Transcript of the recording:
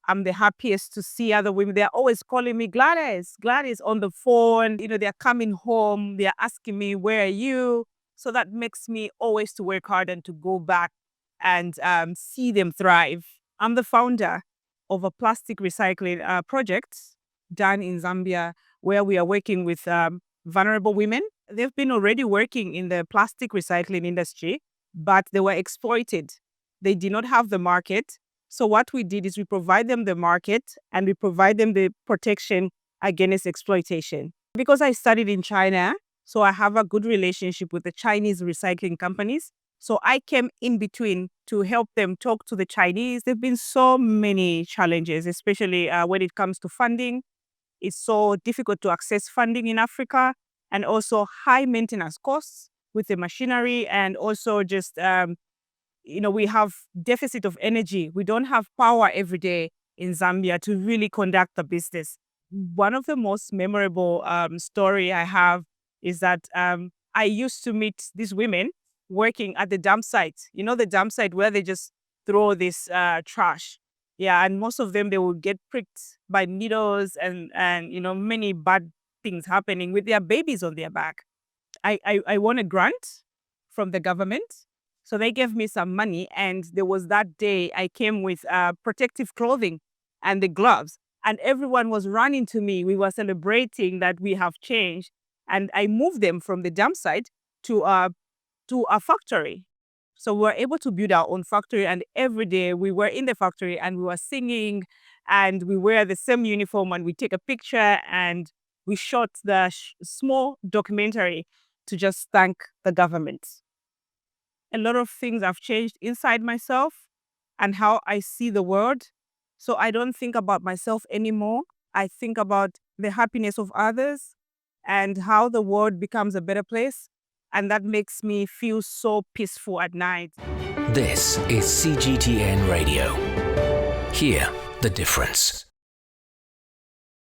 I'm the happiest to see other women. They're always calling me Gladys, Gladys on the phone. They're coming home. They're asking me, where are you? So that makes me always to work hard and to go back and see them thrive. I'm the founder of a plastic recycling project done in Zambia, where we are working with vulnerable women. They've been already working in the plastic recycling industry, but they were exploited. They did not have the market. So what we did is we provide them the market and we provide them the protection against exploitation. Because I studied in China, so I have a good relationship with the Chinese recycling companies. So I came in between to help them talk to the Chinese. There have been so many challenges, especially when it comes to funding. It's so difficult to access funding in Africa, and also high maintenance costs with the machinery, and also just we have deficit of energy. We don't have power every day in Zambia to really conduct the business. One of the most memorable story I have is that I used to meet these women working at the dump site. The dump site where they just throw this trash. Yeah, and most of them, they will get pricked by needles and many bad things happening with their babies on their back. I won a grant from the government. So they gave me some money, and there was that day I came with protective clothing and the gloves, and everyone was running to me. We were celebrating that we have changed, and I moved them from the dump site to a factory. So we were able to build our own factory, and every day we were in the factory and we were singing, and we wear the same uniform, and we take a picture, and we shot the small documentary to just thank the government. A lot of things have changed inside myself and how I see the world. So I don't think about myself anymore. I think about the happiness of others and how the world becomes a better place. And that makes me feel so peaceful at night. This is CGTN Radio. Hear the difference.